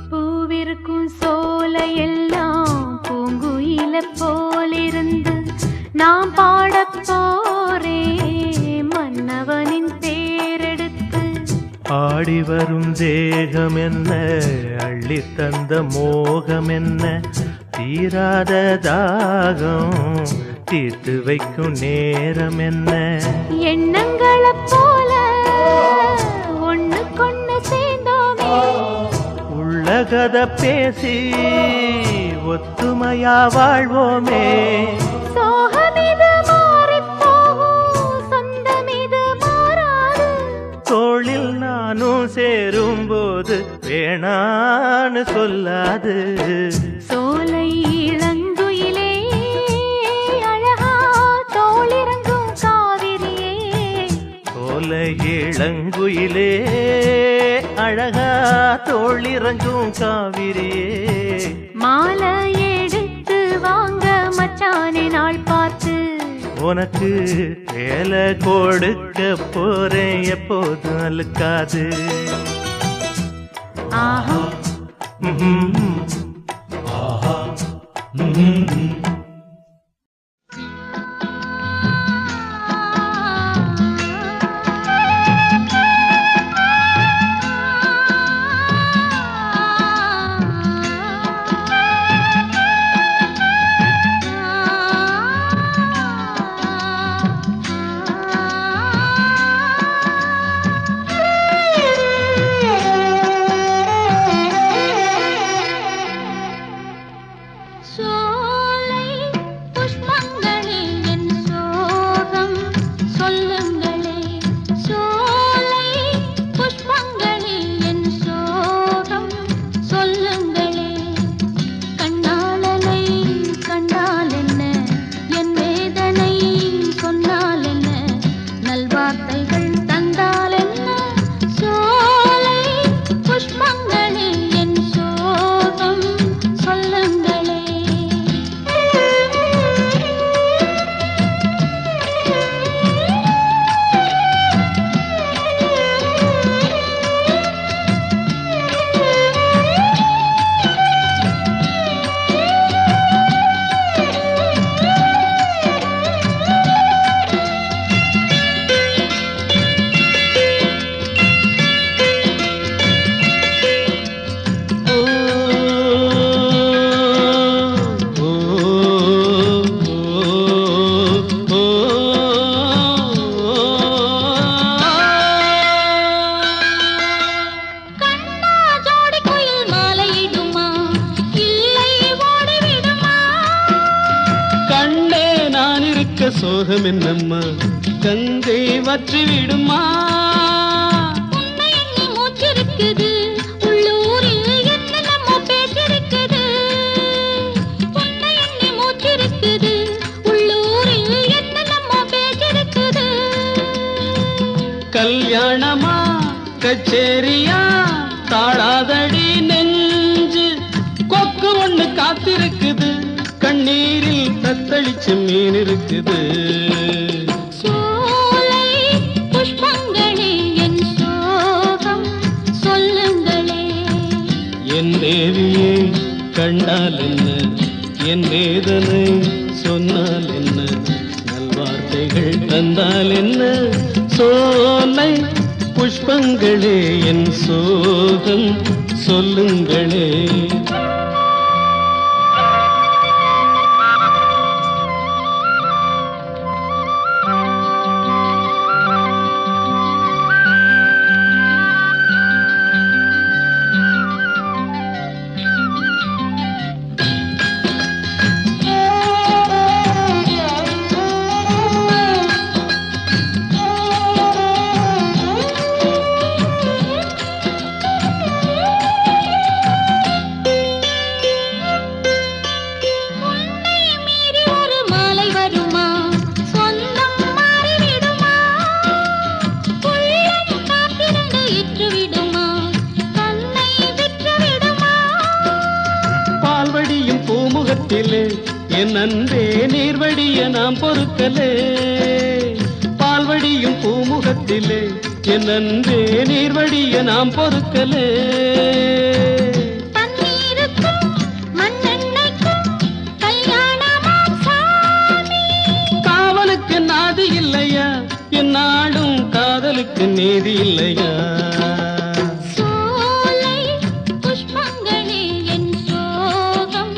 பூவிருக்கும் சோலையெல்லாம் பூங்குயில போலிருந்து நாம் பாடப் போறேன் மன்னவனின் பேரெடுத்து ஆடி வரும் தேகம் என்ன அள்ளி தந்த மோகம் என்ன தீராத தாகம் தீர்த்து வைக்கும் நேரம் என்ன எண்ணங்களைப் போல ஒண்ணுக்கொண்ணு சேர்ந்தோமே உள்ளகத பேசி ஒத்துமையா வாழ்வோமே சோகமிது மாறிப் போகும் சொந்தமிது மாறாது தோளில் நானும் சேரும்போது வேணான்னு சொல்லாது சோலை இளங்குயிலே அழகா தோளிறங்கும் காவிரியே சோலை இளங்குயிலே அழகா தோளிறங்கும் காவிரியே மாலை எடுத்து வாங்க மச்சானே நாள் பார்த்து உனக்கு வேலை கொடுக்க போறேன் எப்போதும் அழுக்காது ஆஹா சோலை புஷ்பங்களே என் சோகம் சொல்லுங்களே சோலை புஷ்பங்களே என் சோகம் சொல்லுங்களே கண்ணாளனை கண்டால் என்ன என் வேதனை சொன்னால் என்ன நல்வார்த்தைகள் தந்தால் என்ன சோலை புஷ்பங்களே என் சோகம் சொல்லுங்களே கண்ணா ஜோடி குயில் மாலையிடுமா இல்லை ஓடிவிடுமா கண்டே நான் இருக்க சோகம் என்னம்மா கங்கை வற்றி விடுமா உன்னை எண்ணி மூச்சிருக்குது உள்ளூரில் என்னென்னமோ பேச்சிருக்குது உன்னை எண்ணி மூச்சிருக்குது உள்ளூரில் என்னென்னமோ பேச்சிருக்குது கல்யாணமா கச்சேரியா தாழாதடி நெஞ்சு கொக்கு ஒண்ணு காத்திருக்குது கண்ணீரில் தத்தளிச்சு மீன் இருக்குது சோலை புஷ்பங்களே என் சோகம் சொல்லுங்களே என் தேவியே கண்டால் என்ன என் வேதனை சொன்னால் என்ன நல்வார்த்தைகள் தந்தால் என்ன சோலை புஷ்பங்களே என் சோகம் சொல்லுங்களே வடியும் பூமுகத்திலே என் அன்பே நீர்வடிய நாம் பொறுக்கலே பால் வடியும் பூமுகத்திலே என் அன்பே நீர்வடிய நாம் பொறுக்கலே தண்ணீருக்கும் மண்ணெண்ணைக்கும் கல்யாணமாம் சாமி. காவலுக்கு நாதி இல்லையா என் நாடும் காதலுக்கு நீதி இல்லையா சோலை புஷ்பங்களே என் சோகம்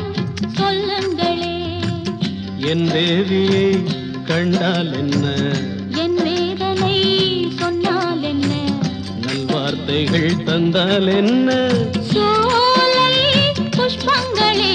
சொல்லுங்களே. என் தேவியை கண்டால் என்ன என் வேதனை சொன்னால் என்ன. நல்வார்த்தைகள் தந்தால் என்ன சோலை புஷ்பங்களே